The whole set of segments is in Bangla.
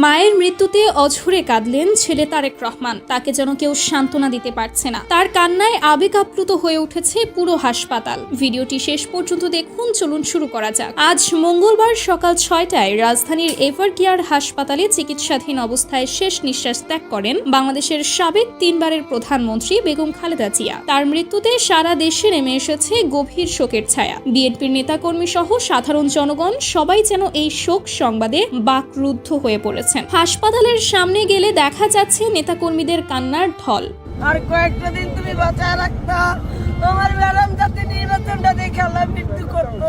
মায়ের মৃত্যুতে অঝরে কাঁদলেন ছেলে তারেক রহমান। তাকে যেন কেউ সান্ত্বনা দিতে পারছে না। তার কান্নায় আবেগ আপ্লুত হয়ে উঠেছে পুরো হাসপাতাল। ভিডিওটি শেষ পর্যন্ত দেখুন। চলুন শুরু করা যাক। আজ মঙ্গলবার সকাল 6টায় রাজধানীর এভার কেয়ার হাসপাতালে চিকিৎসাধীন অবস্থায় শেষ নিঃশ্বাস ত্যাগ করেন বাংলাদেশের সাবেক 3বারের প্রধানমন্ত্রী বেগম খালেদা জিয়া। তার মৃত্যুতে সারা দেশে নেমে এসেছে গভীর শোকের ছায়া। বিএনপির নেতাকর্মী সহ সাধারণ জনগণ সবাই যেন এই শোক সংবাদে বাকরুদ্ধ হয়ে পড়েছেন। হাসপাতালের সামনে গেলে দেখা যাচ্ছে নেতাকর্মীদের কান্নার ঢল। আর কয়েকটা দিন তুমি বাঁচায় রাখতা, তোমার ম্যাডাম যাতে নির্বাচনটা দেখে আল্লাহ মৃত্যু করতো।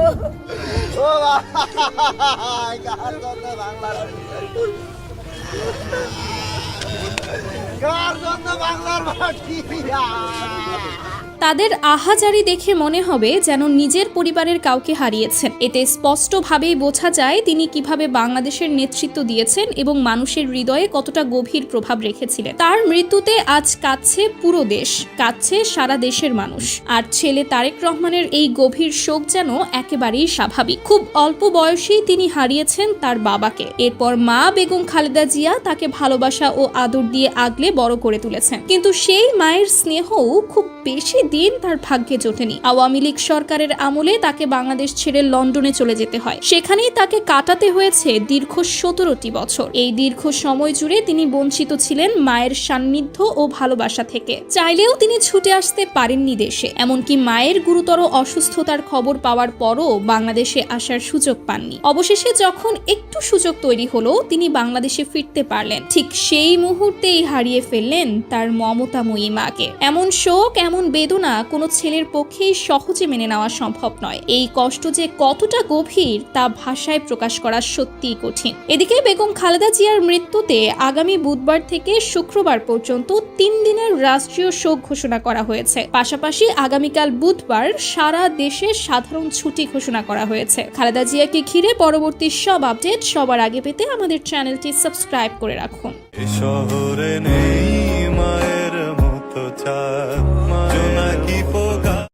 তাদের আহাজারি দেখে মনে হবে যেন নিজের পরিবারের কাউকে হারিয়েছেন। এতে স্পষ্টভাবেই বোঝা যায় তিনি কিভাবে বাংলাদেশের নেতৃত্ব দিয়েছেন এবং মানুষের হৃদয়ে কতটা গভীর প্রভাব রেখেছিলেন। তার মৃত্যুতে আজ কাঁদছে পুরো দেশ, কাঁদছে সারা দেশের মানুষ। আর ছেলে তারেক রহমানের এই গভীর শোক যেন একেবারেই স্বাভাবিক। খুব অল্প বয়সেই তিনি হারিয়েছেন তার বাবাকে। এরপর মা বেগম খালেদা জিয়া তাকে ভালোবাসা ও আদর দিয়ে আগলে বড় করে তুলেছেন। কিন্তু সেই মায়ের স্নেহও খুব বেশি দিন তার ভাগ্যে জোটেনি। আওয়ামী লীগ সরকারের আমলে তাকে বাংলাদেশ ছেড়ে লন্ডনে চলে যেতে হয়। সেখানেই তাকে কাটাতে হয়েছে দীর্ঘ 17টি বছর। এই দীর্ঘ সময় জুড়ে তিনি বঞ্চিত ছিলেন মায়ের সান্নিধ্য ও ভালোবাসা থেকে। চাইলেও তিনি ছুটে আসতে পারেননি দেশে। এমনকি মায়ের গুরুতর অসুস্থতার খবর পাওয়ার পরও বাংলাদেশে আসার সুযোগ পাননি। অবশেষে যখন একটু সুযোগ তৈরি হলো, তিনি বাংলাদেশে ফিরতে পারলেন। ঠিক সেই মুহূর্তেই হারিয়ে ফেললেন তার মমতাময়ী মাকে। এমন শোক, এমন বেদনা কোনো ছেলের পক্ষেই সহজে মেনে নেওয়া সম্ভব নয়। এই কষ্ট যে কতটা গভীর তা ভাষায় প্রকাশ করা সত্যিই কঠিন। এদিকে বেগম খালেদা জিয়ার মৃত্যুতে আগামী বুধবার থেকে শুক্রবার পর্যন্ত 3 দিনের রাষ্ট্রীয় শোক ঘোষণা করা হয়েছে। পাশাপাশি আগামীকাল বুধবার সারা দেশে সাধারণ ছুটি ঘোষণা করা হয়েছে। খালেদা জিয়াকে ঘিরে পরবর্তী সব আপডেট সবার আগে পেতে আমাদের চ্যানেলটি সাবস্ক্রাইব করে রাখুন। শহরে নেই মায়ের মতো চাঁদ, জোনাকি